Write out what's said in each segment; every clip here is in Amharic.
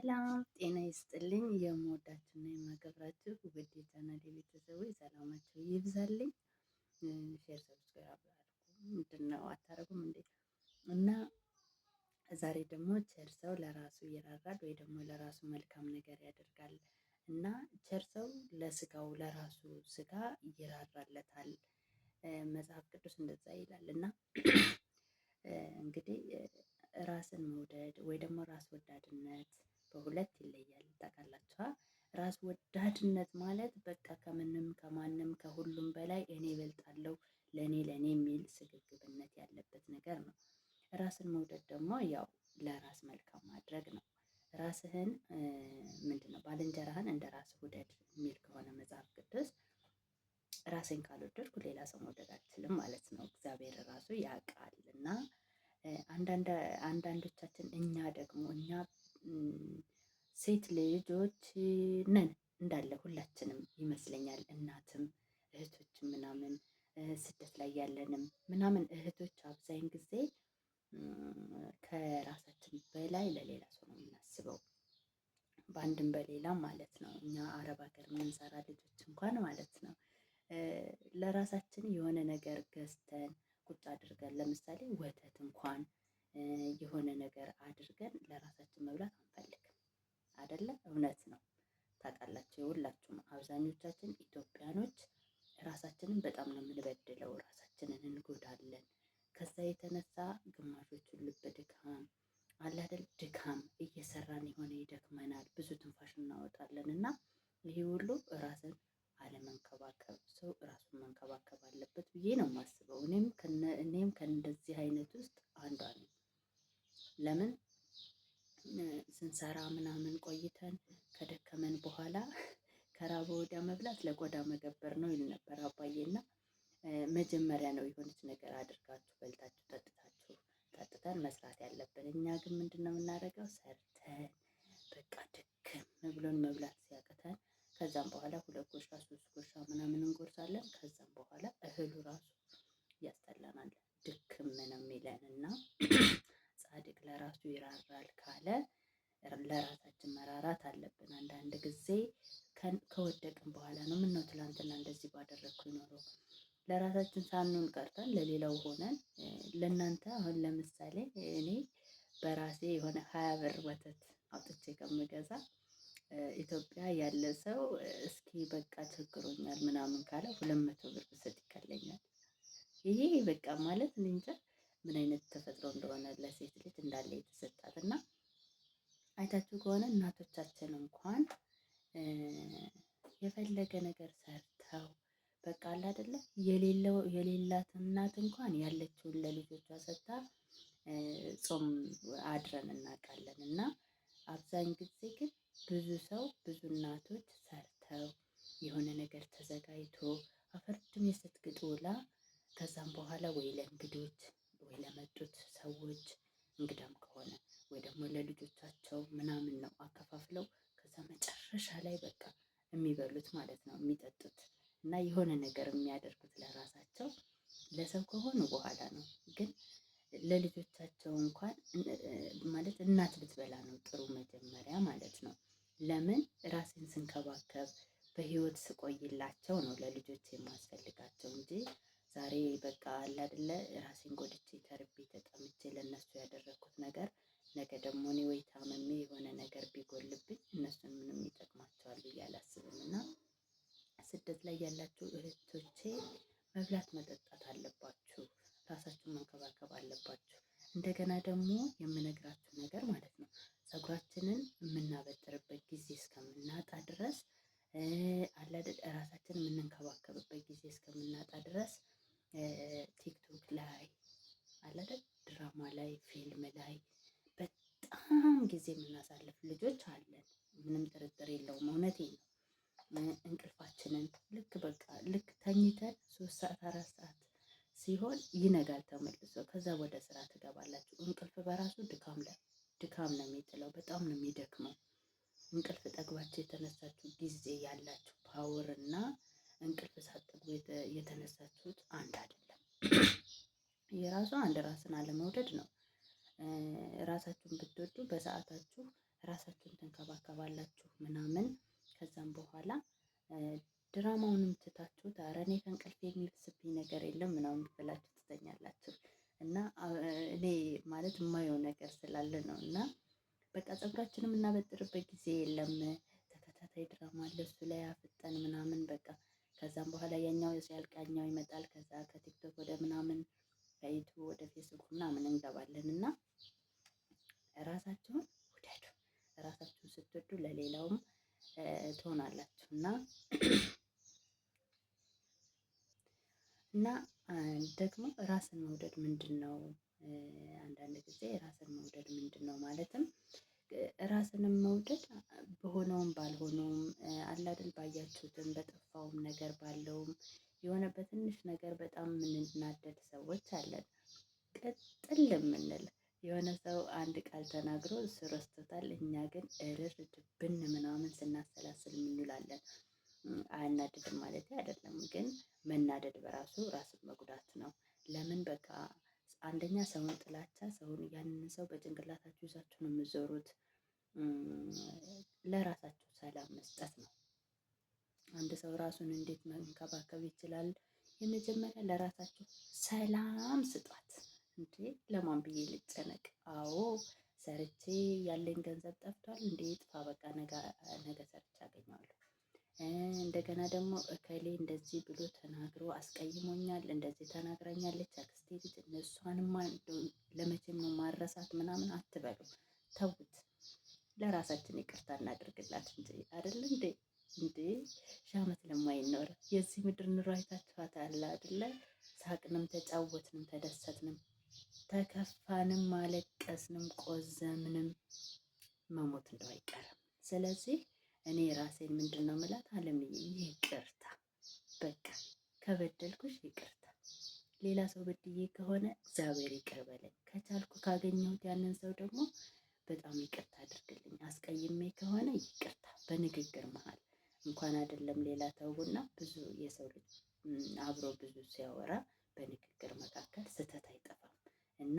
ሰላም ጤና ይስጥልኝ። የምወዳችሁና የማከብራችሁ ውድ የቻናሌ ቤተሰቦች ሰላማችሁ ይብዛልኝ። ሼር ሰብስክራይብ አድርጉ። ምንድነው አታረጉም እንዴ? እና ዛሬ ደግሞ ቸር ሰው ለራሱ ይራራል ወይ ደግሞ ለራሱ መልካም ነገር ያደርጋል እና ቸር ሰው ለስጋው ለራሱ ስጋ ይራራለታል። መጽሐፍ ቅዱስ እንደዛ ይላል እና እንግዲህ ራስን መውደድ ወይ ደግሞ ራስ ወዳድነት በሁለት ይለያል። ታውቃላችሁ? ራስ ወዳድነት ማለት በቃ ከምንም ከማንም ከሁሉም በላይ እኔ እበልጣለሁ ለኔ የሚል ስግብግብነት ያለበት ነገር ነው። ራስን መውደድ ደግሞ ያው ለራስ መልካም ማድረግ ነው። ራስህን ምንድነው ባልንጀራህን እንደ ራስህ ውደድ የሚል ከሆነ መጽሐፍ ቅዱስ ራሴን ካልወደድኩ ሌላ ሰው መውደድ አልችልም ማለት ነው። እግዚአብሔር ራሱ ያውቃል እና አንዳንዶቻችን እኛ ሴት ልጆች ነን እንዳለ ሁላችንም ይመስለኛል። እናትም እህቶችም ምናምን ስደት ላይ ያለንም ምናምን እህቶች አብዛኛውን ጊዜ ከራሳችን በላይ ለሌላ ሰው ነው የምናስበው፣ በአንድም በሌላም ማለት ነው። እኛ አረብ ሀገር የምንሰራ ልጆች እንኳን ማለት ነው ለራሳችን የሆነ ነገር ገዝተን ቁጭ አድርገን ለምሳሌ ወተት እንኳን የሆነ ነገር አድርገን ለራሳችን መብላት አንፈልግም አይደለ? እውነት ነው። ታውቃላችሁ? የሁላችሁም አብዛኞቻችን ኢትዮጵያኖች ራሳችንን በጣም ነው የምንበድለው፣ ራሳችንን እንጎዳለን። ከዛ የተነሳ ግማሾቹን ልብ ድካም አለ አይደል? ድካም እየሰራን የሆነ ይደክመናል፣ ብዙ ትንፋሽ እናወጣለን እና ይሄ ሁሉ ራስን አለመንከባከብ፣ ሰው ራሱን መንከባከብ አለበት ብዬ ነው የማስበው። እኔም ከእንደዚህ አይነት ውስጥ አንዷ ነኝ። ለምን ስንሰራ ምናምን ቆይተን ከደከመን በኋላ ከራበ ወዲያ መብላት ለቆዳ መገበር ነው ይል ነበር አባዬና መጀመሪያ ነው የሆነች ነገር አድርጋችሁ በልታችሁ ጠጥተን መስራት ያለብን። እኛ ግን ምንድነው የምናደርገው? ሰርተን በቃ ድክም ብሎን መብላት ሲያቅተን ከዛም በኋላ 2 ጉርሻ 3 ጉርሻ ምናምን እንጎርሳለን። ከዛም በኋላ እህሉ ራሱ ያስጠላናል፣ ድክም ነው የሚለን እና ጻድቅ ለራሱ ይራራል ካለ ለራሳችን መራራት አለብን። አንዳንድ ጊዜ ከወደቅን በኋላ ነው ምነው ትላንትና እንደዚህ ባደረግኩ ኖሮ ለራሳችን ሳንሆን ቀርተን ለሌላው ሆነን። ለእናንተ አሁን ለምሳሌ እኔ በራሴ የሆነ 20 ብር ወተት አውጥቼ ከምገዛ ኢትዮጵያ ያለ ሰው እስኪ በቃ ቸግሮኛል ምናምን ካለ 200 ብር ብሰጥ ይቀለኛል። ይሄ በቃ ማለት እኔ እንጃ ምን አይነት ተፈጥሮ እንደሆነ ለሴት ልጅ እንዳለ የተሰጣት እና አይታችሁ ከሆነ እናቶቻችን እንኳን የፈለገ ነገር ሰርተው በቃ አለ አይደለ የሌላት እናት እንኳን ያለችውን ለልጆቿ ሰጥታ ጾም አድረን እናውቃለን። እና አብዛኝ ጊዜ ግን ብዙ እናቶች ሰርተው የሆነ ነገር ተዘጋጅቶ አፈርድሜ ስትግጥ ውላ ከዛም በኋላ ወይ ለእንግዶች ወይ ለመጡት ሰዎች እንግዳም ከሆነ ወይ ደግሞ ለልጆቻቸው ምናምን ነው አከፋፍለው ከዛ መጨረሻ ላይ በቃ የሚበሉት ማለት ነው የሚጠጡት እና የሆነ ነገር የሚያደርጉት ለራሳቸው። ለሰው ከሆኑ በኋላ ነው፣ ግን ለልጆቻቸው እንኳን ማለት እናት ብትበላ ነው ጥሩ መጀመሪያ ማለት ነው። ለምን ራሴን ስንከባከብ በህይወት ስቆይላቸው ነው ለልጆች የማስፈልጋቸው እንጂ ዛሬ በቃ አለ አይደለ ራሴን ጎድቼ ተርቤ ተጠምቼ ለነሱ ያደረኩት ነገር ነገ ደግሞ እኔ ወይ ታመሜ የሆነ ነገር ቢጎልብኝ እነሱን ምንም ይጠቅማቸዋል ብዬ አላስብም። እና ስደት ላይ ያላችሁ እህቶቼ መብላት መጠጣት አለባችሁ፣ ራሳችሁን መንከባከብ አለባችሁ። እንደገና ደግሞ የምነግራችሁ ነገር ማለት ነው ፀጉራችንን የምናበጥርበት ጊዜ እስከምናጣ ድረስ አለ አይደል ራሳችንን የምንንከባከብበት ጊዜ እስከምናጣ ድረስ ቲክቶክ ላይ አለ አይደል ድራማ ላይ ፊልም ላይ በጣም ጊዜ የምናሳልፍ ልጆች አለን። ምንም ጥርጥር የለውም፣ እውነቴን ነው። እንቅልፋችንን ልክ ተኝተን 3 ሰዓት 4 ሰዓት ሲሆን ይነጋል ተመልሶ። ከዛ ወደ ስራ ትገባላችሁ። እንቅልፍ በራሱ ድካም ነው የሚጥለው፣ በጣም ነው የሚደክመው። እንቅልፍ ጠግባችሁ የተነሳችሁ ጊዜ ያላችሁ ፓወር እና እንቅልፍ ሳትጠግቡ የተነሳችሁት አንድ አይደለም። የራሱ አንድ ራስን አለመውደድ ነው። ራሳችሁን ብትወዱ በሰዓታችሁ ራሳችሁን ትንከባከባላችሁ ምናምን። ከዛም በኋላ ድራማውንም ትታችሁት ኧረ እኔ ከእንቅልፌ የሚብስብኝ ነገር የለም ምናምን ብላችሁ ትተኛላችሁ። እና እኔ ማለት የማየው ነገር ስላለ ነው። እና በቃ ፀጉራችንም የምናበጥርበት ጊዜ የለም። ተከታታይ ድራማ አለ እሱ ላይ አፍጠን ምናምን በቃ ከዛም በኋላ ያኛው ሲያልቅ ያኛው ይመጣል። ከዛ ከቲክቶክ ወደ ምናምን ከዩቱብ ወደ ፌስቡክ ምናምን እንገባለን። እና ራሳችሁን ውደዱ። ራሳችሁን ስትወዱ ለሌላውም ትሆናላችሁ። እና ደግሞ ራስን መውደድ ምንድን ነው? አንዳንድ ጊዜ ራስን መውደድ ምንድን ነው ማለትም ራስንም መውደድ በሆነውም ባልሆነውም አላድል ባያችሁትም በጠፋውም ነገር ባለውም የሆነ በትንሽ ነገር በጣም የምንናደድ ሰዎች አለን። ቅጥል የምንል የሆነ ሰው አንድ ቃል ተናግሮ እሱ ረስቶታል፣ እኛ ግን እርር ድብን ምናምን ስናሰላስል እንውላለን። አያናድድም ማለት አይደለም፣ ግን መናደድ በራሱ ራስን መጉዳት ነው። ለምን በቃ አንደኛ ሰውን ጥላቻ ሰውን ያንን ሰው በጭንቅላታችሁ ይዛችሁ ነው የምዞሩት። ለራሳችሁ ሰላም መስጠት ነው። አንድ ሰው ራሱን እንዴት መንከባከብ ይችላል? የመጀመሪያ ለራሳችሁ ሰላም ስጧት። እንዴ ለማን ብዬ ልጨነቅ? አዎ ሰርቼ ያለኝ ገንዘብ ጠፍቷል እንዴ ጥፋ፣ በቃ ነገ ሰርቼ አገኘዋለሁ። እንደገና ደግሞ እከሌ እንደዚህ ብሎ ተናግሮ አስቀይሞኛል፣ እንደዚህ ተናግራኛለች አክስቴ ልጅ፣ እነሷንማ ለመቼም ነው ማረሳት ምናምን አትበሉ። ተውት። ለራሳችን ይቅርታ እናደርግላት እንጂ አይደል እንዴ? ሺህ ዓመት ለማይኖር የዚህ ምድር ኑሮ አይታችኋታል አይደለ? ሳቅንም፣ ተጫወትንም፣ ተደሰትንም፣ ተከፋንም፣ አለቀስንም፣ ቆዘምንም መሞት እንደው አይቀርም። ስለዚህ እኔ ራሴን ምንድን ነው የምላት? አለምዬ ይቅርታ፣ በቃ ከበደልኩሽ ይቅርታ። ሌላ ሰው በድዬ ከሆነ እግዚአብሔር ይቅር በለኝ። ከቻልኩ ካገኘሁት ያንን ሰው ደግሞ በጣም ይቅርታ አድርግልኝ። አስቀይሜ ከሆነ ይቅርታ። በንግግር መሀል እንኳን አይደለም ሌላ ተውና፣ ብዙ የሰው ልጅ አብሮ ብዙ ሲያወራ በንግግር መካከል ስህተት አይጠፋም። እና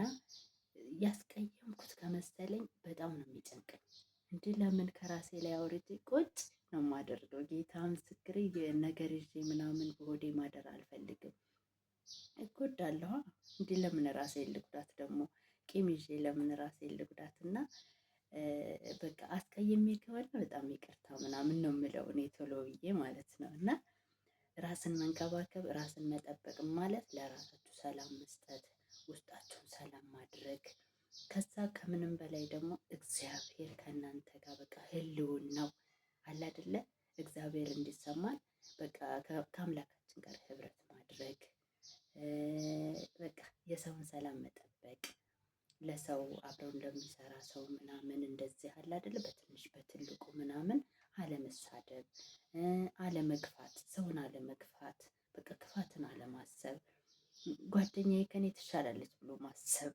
ያስቀየምኩት ከመሰለኝ በጣም ነው የሚጨንቀኝ። እንዲህ ለምን ከራሴ ላይ አውርጄ ቁጭ ነው የማደርገው? ጌታ ምስክሬ፣ ነገር ይዤ ምናምን በሆዴ ማደር አልፈልግም። እጎዳለሁ። እንዲህ ለምን ራሴን ልጉዳት? ደግሞ ቂም ይዤ ለምን ራሴን ልጉዳት? እና በቃ አስቀይሜ ከሆነ በጣም ይቅርታ ምናምን ነው የምለው እኔ ቶሎ ብዬ ማለት ነው። እና ራስን መንከባከብ ራስን መጠበቅ ማለት ለራሳችሁ ሰላም መስጠት፣ ውስጣችሁን ሰላም ማድረግ፣ ከዛ ከምንም በላይ ደግሞ እግዚአብሔር ከእናንተ ጋር በቃ ህልውናው አለ አይደለ? እግዚአብሔር እንዲሰማን በቃ ከአምላካችን ጋር ህብረት ማድረግ፣ በቃ የሰውን ሰላም መጠበቅ፣ ለሰው አብረው እንደሚሰራ ሰው ምናምን እንደዚህ አለ አይደለ? በትንሽ በትልቁ ምናምን አለመሳደብ፣ አለመግፋት፣ ሰውን አለመግፋት፣ በቃ ክፋትን አለማሰብ፣ ጓደኛዬ ከኔ ትሻላለች ብሎ ማሰብ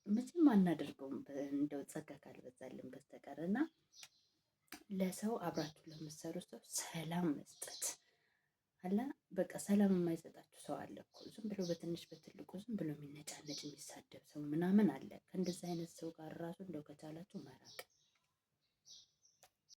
መቼም አናደርገውም እንደው ጸጋ ካልበዛልን በስተቀር። እና ለሰው አብራችሁ ለምትሰሩ ሰው ሰላም መስጠት አለ። በቃ ሰላም የማይሰጣችሁ ሰው አለ እኮ ዝም ብሎ በትንሽ በትልቁ ዝም ብሎ የሚነጫነጭ የሚሳደብ ሰው ምናምን አለ። ከእንደዚህ አይነት ሰው ጋር ራሱ እንደው ከቻላችሁ መራቅ